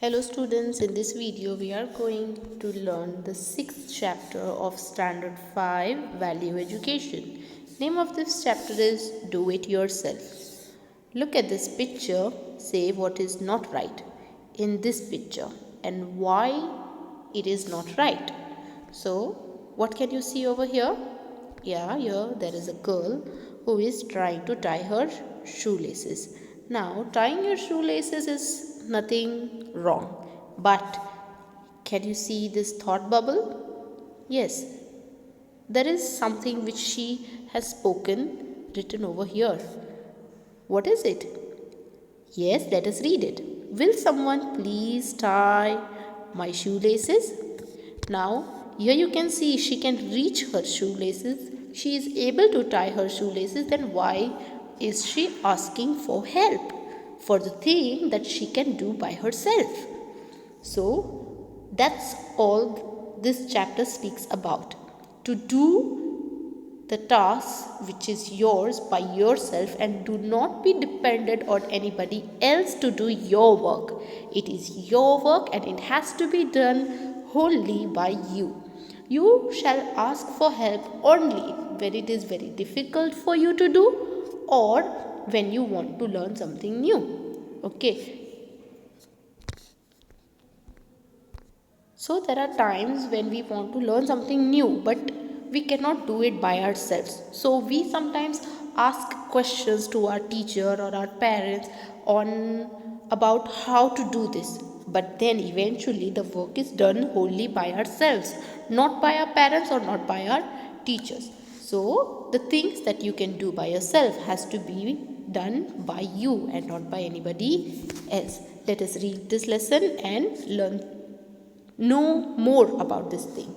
Hello students, in this video we are going to learn the 6th chapter of Standard 5 Value Education. Name of this chapter is Do It Yourself. Look at this picture, say what is not right in this picture and why it is not right. So, what can you see over here? Yeah, here there is a girl who is trying to tie her shoelaces. Now, tying your shoelaces is nothing wrong, but can you see this thought bubble? Yes, there is something which she has spoken written over here. What is it? Yes, let us read it. Will someone please tie my shoelaces? Now, here you can see she can reach her shoelaces. She is able to tie her shoelaces. Then why is she asking for help for the thing that she can do by herself? So, that's all this chapter speaks about. To do the task which is yours by yourself and do not be dependent on anybody else to do your work. It is your work and it has to be done wholly by you. You shall ask for help only when it is very difficult for you to do or when you want to learn something new. Okay. So there are times when we want to learn something new, but we cannot do it by ourselves. So we sometimes ask questions to our teacher or our parents on about how to do this. But then eventually the work is done wholly by ourselves, not by our parents or not by our teachers. So the things that you can do by yourself has to be done by you and not by anybody else. Let us read this lesson and know more about this thing.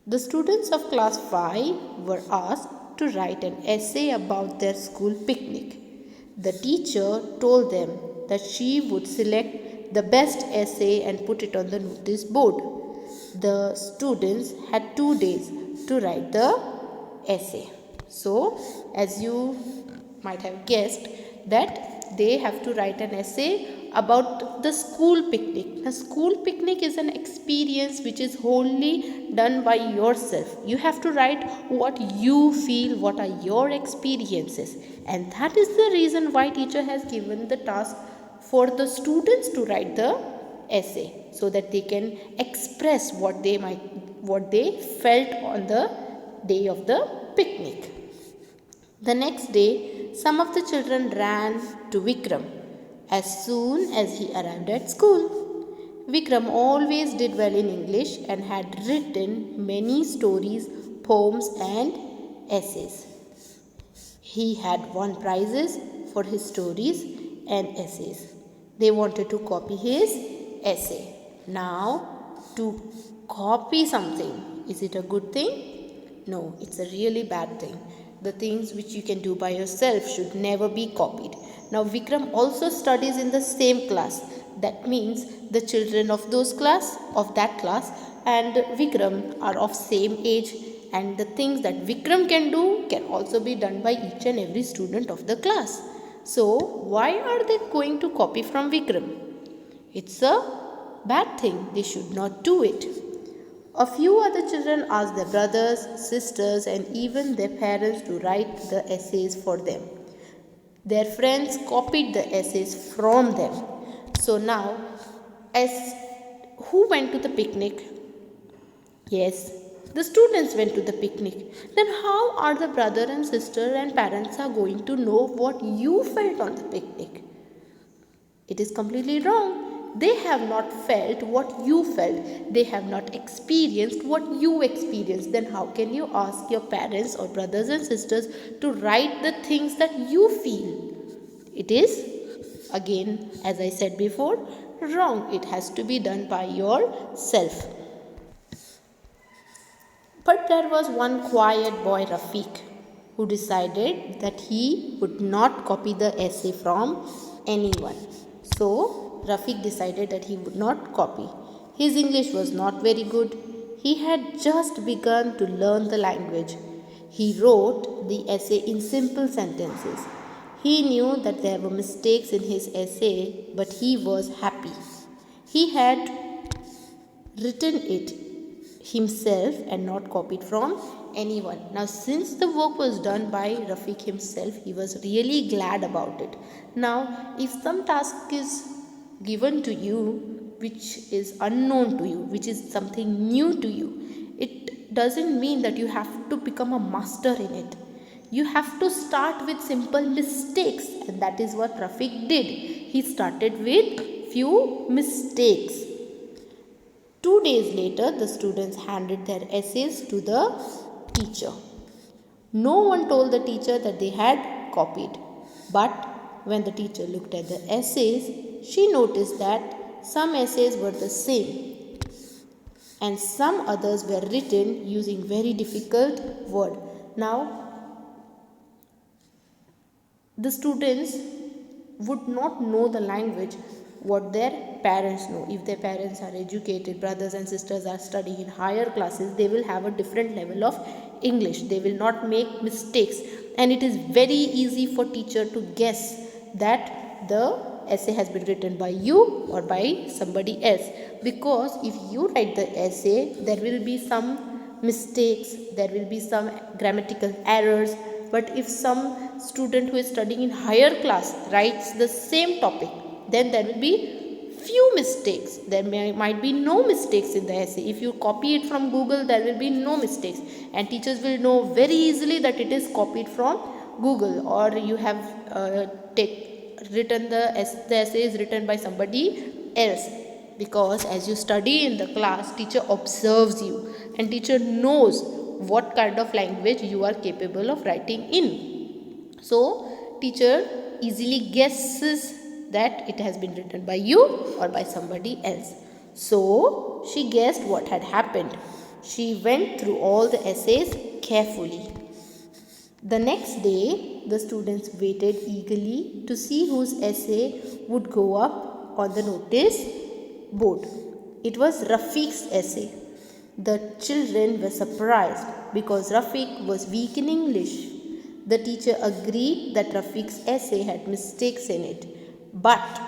The students of class 5 were asked to write an essay about their school picnic. The teacher told them that she would select the best essay and put it on the notice board. The students had 2 days to write the essay. So, as you might have guessed, that they have to write an essay about the school picnic. The school picnic is an experience which is wholly done by yourself. You have to write what you feel, what are your experiences, and that is the reason why teacher has given the task for the students to write the essay, so that they can express what they felt on the day of the picnic. The next day, some of the children ran to Vikram as soon as he arrived at school. Vikram always did well in English and had written many stories, poems, and essays. He had won prizes for his stories and essays. They wanted to copy his essay. Now, to copy something, is it a good thing? No, it's a really bad thing. The things which you can do by yourself should never be copied. Now Vikram also studies in the same class. That means the children of that class and Vikram are of same age, and the things that Vikram can do can also be done by each and every student of the class. So why are they going to copy from Vikram? It's a bad thing. They should not do it. A few other children asked their brothers, sisters, and even their parents to write the essays for them. Their friends copied the essays from them. So now, as who went to the picnic? Yes, the students went to the picnic. Then how are the brother and sister and parents are going to know what you felt on the picnic? It is completely wrong. They have not felt what you felt. They have not experienced what you experienced. Then how can you ask your parents or brothers and sisters to write the things that you feel? It is, again, as I said before, wrong. It has to be done by yourself. But there was one quiet boy, Rafiq, who decided that he would not copy the essay from anyone. So, Rafiq decided that he would not copy. His English was not very good. He had just begun to learn the language. He wrote the essay in simple sentences. He knew that there were mistakes in his essay, but he was happy. He had written it himself and not copied from anyone. Now, since the work was done by Rafiq himself, he was really glad about it. Now, if some task is given to you which is unknown to you, which is something new to you, it doesn't mean that you have to become a master in it. You have to start with simple mistakes, and that is what Rafiq did. He started with few mistakes. 2 days later, the students handed their essays to the teacher. No one told the teacher that they had copied. But when the teacher looked at the essays, she noticed that some essays were the same and some others were written using very difficult word. Now, the students would not know the language what their parents know. If their parents are educated, brothers and sisters are studying in higher classes, they will have a different level of English. They will not make mistakes, and it is very easy for teacher to guess that the essay has been written by you or by somebody else, because if you write the essay, there will be some mistakes, there will be some grammatical errors. But if some student who is studying in higher class writes the same topic, then there will be few mistakes. There might be no mistakes in the essay. If you copy it from Google, there will be no mistakes, and teachers will know very easily that it is copied from Google, or you have written the essay is written by somebody else. Because as you study in the class, teacher observes you, and teacher knows what kind of language you are capable of writing in. So teacher easily guesses that it has been written by you or by somebody else. So she guessed what had happened. She went through all the essays carefully. The next day, the students waited eagerly to see whose essay would go up on the notice board. It was Rafiq's essay. The children were surprised because Rafiq was weak in English. The teacher agreed that Rafiq's essay had mistakes in it, but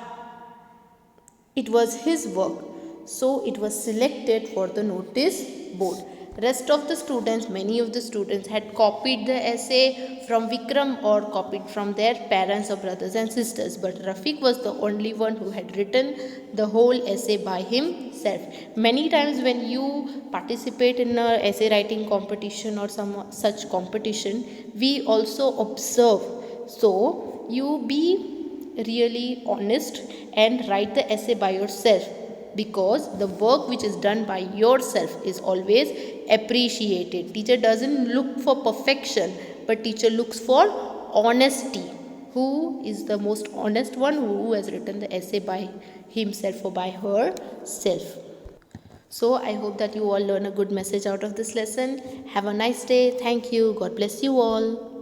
it was his work, so it was selected for the notice board. Rest of the students, many of the students had copied the essay from Vikram or copied from their parents or brothers and sisters, but Rafiq was the only one who had written the whole essay by himself. Many times when you participate in an essay writing competition or some such competition, we also observe. So you be really honest and write the essay by yourself, because the work which is done by yourself is always appreciated. Teacher doesn't look for perfection, but teacher looks for honesty. Who is the most honest one? Who has written the essay by himself or by herself? So I hope that you all learn a good message out of this lesson. Have a nice day. Thank you. God bless you all.